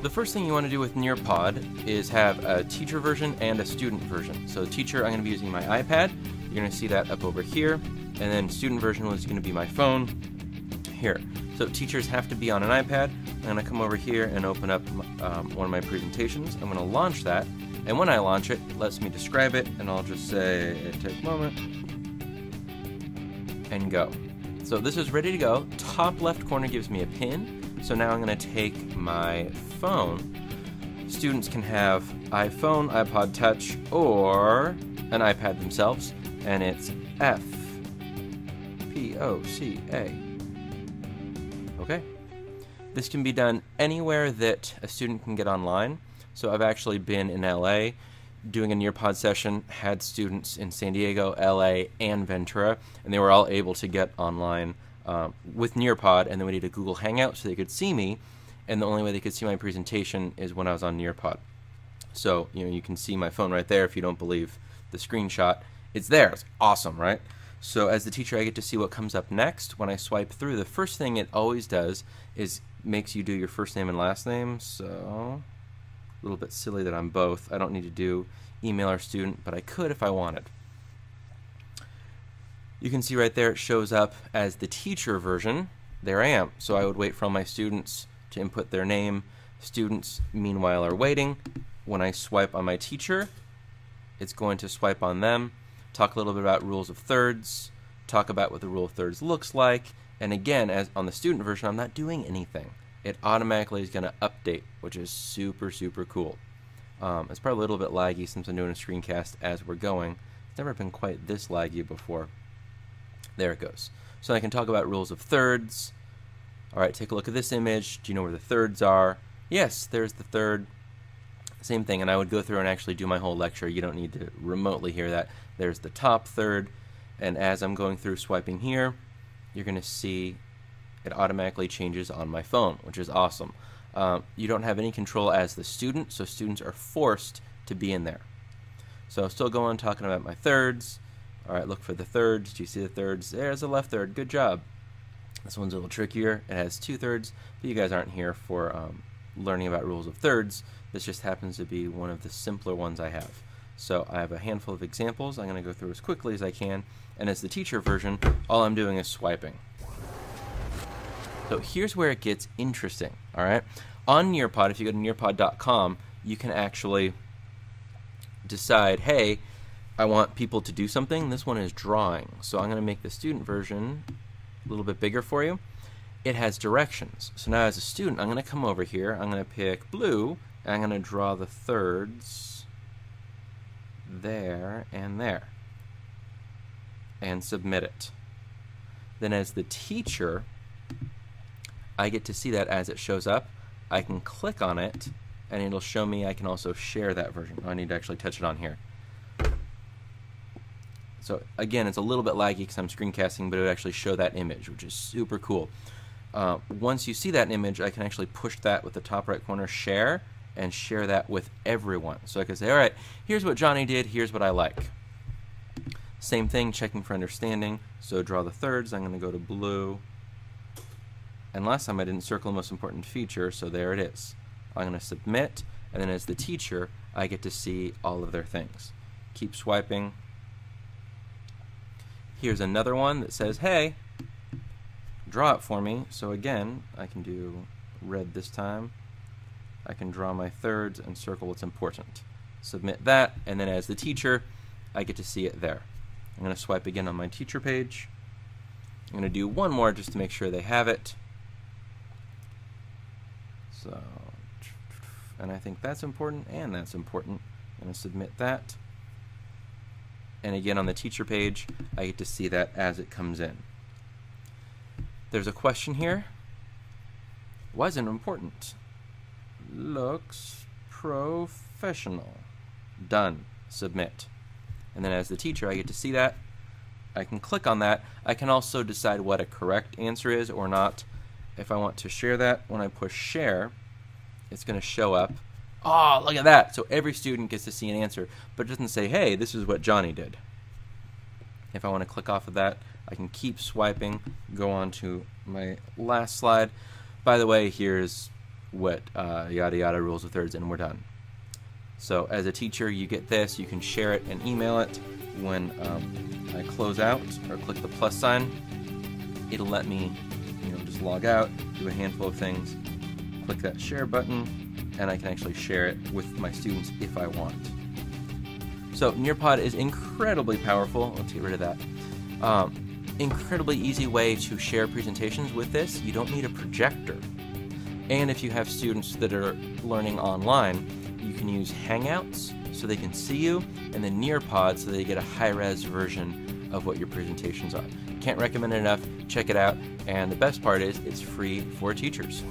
The first thing you want to do with Nearpod is have a teacher version and a student version. So teacher, I'm going to be using my iPad. You're going to see that up over here. And then student version is going to be my phone here. So teachers have to be on an iPad. I'm going to come over here and open up one of my presentations. I'm going to launch that. And when I launch it, it lets me describe it. And I'll just say, take a moment. And go. So this is ready to go. Top left corner gives me a pin. So now I'm going to take my phone. Students can have iPhone, iPod Touch, or an iPad themselves, and it's FPOCA. Okay. This can be done anywhere that a student can get online. So I've actually been in LA doing a Nearpod session, had students in San Diego, LA, and Ventura, and they were all able to get online with Nearpod, and then we did a Google Hangout so they could see me, and the only way they could see my presentation is when I was on Nearpod. So, you can see my phone right there if you don't believe the screenshot. It's there. It's awesome, right? So as the teacher, I get to see what comes up next. When I swipe through, the first thing it always does is makes you do your first name and last name. So a little bit silly that I'm both. I don't need to do email or student, but I could if I wanted. You can see right there it shows up as the teacher version. There I am. So I would wait for all my students to input their name. Students, meanwhile, are waiting. When I swipe on my teacher, it's going to swipe on them, talk a little bit about rules of thirds, talk about what the rule of thirds looks like, and again, as on the student version, I'm not doing anything. It automatically is going to update, which is super, super cool. It's probably a little bit laggy since I'm doing a screencast as we're going. It's never been quite this laggy before. There it goes. So I can talk about rules of thirds. All right, take a look at this image. Do you know where the thirds are? Yes, there's the third. Same thing, and I would go through and actually do my whole lecture. You don't need to remotely hear that. There's the top third, and as I'm going through swiping here, you're going to see it automatically changes on my phone, which is awesome. You don't have any control as the student, so students are forced to be in there. So I'll still go on talking about my thirds. All right, look for the thirds. Do you see the thirds? There's a left third. Good job. This one's a little trickier. It has two thirds, but you guys aren't here for learning about rules of thirds. This just happens to be one of the simpler ones I have. So I have a handful of examples. I'm going to go through as quickly as I can. And as the teacher version, all I'm doing is swiping. So here's where it gets interesting. All right, on Nearpod, if you go to nearpod.com, you can actually decide, hey, I want people to do something. This one is drawing. So I'm going to make the student version a little bit bigger for you. It has directions. So now as a student, I'm going to come over here. I'm going to pick blue, and I'm going to draw the thirds there and there and submit it. Then as the teacher, I get to see that as it shows up. I can click on it, and it'll show me I can also share that version. I need to actually touch it on here. So again, it's a little bit laggy because I'm screencasting, but it would actually show that image, which is super cool. Once you see that image, I can actually push that with the top right corner, share, and share that with everyone. So I can say, all right, here's what Johnny did, here's what I like. Same thing, checking for understanding. So draw the thirds, I'm going to go to blue. And last time I didn't circle the most important feature, so there it is. I'm going to submit, and then as the teacher, I get to see all of their things. Keep swiping. Here's another one that says, hey, draw it for me. So again, I can do red this time. I can draw my thirds and circle what's important. Submit that, and then as the teacher, I get to see it there. I'm going to swipe again on my teacher page. I'm going to do one more just to make sure they have it. So, and I think that's important, and that's important. I'm going to submit that. And again, on the teacher page, I get to see that as it comes in. There's a question here. Why is it important? Looks professional. Done. Submit. And then as the teacher, I get to see that. I can click on that. I can also decide what a correct answer is or not. If I want to share that, when I push share, it's going to show up. Oh, look at that. So every student gets to see an answer, but it doesn't say, hey, this is what Johnny did. If I want to click off of that, I can keep swiping, go on to my last slide. By the way, here's what yada yada rules of thirds, and we're done. So as a teacher, you get this. You can share it and email it. When I close out or click the plus sign, it'll let me just log out, do a handful of things, click that share button, and I can actually share it with my students if I want. So Nearpod is incredibly powerful. Let's get rid of that. Incredibly easy way to share presentations with this. You don't need a projector. And if you have students that are learning online, you can use Hangouts so they can see you, and then Nearpod so they get a high-res version of what your presentations are. Can't recommend it enough. Check it out. And the best part is it's free for teachers.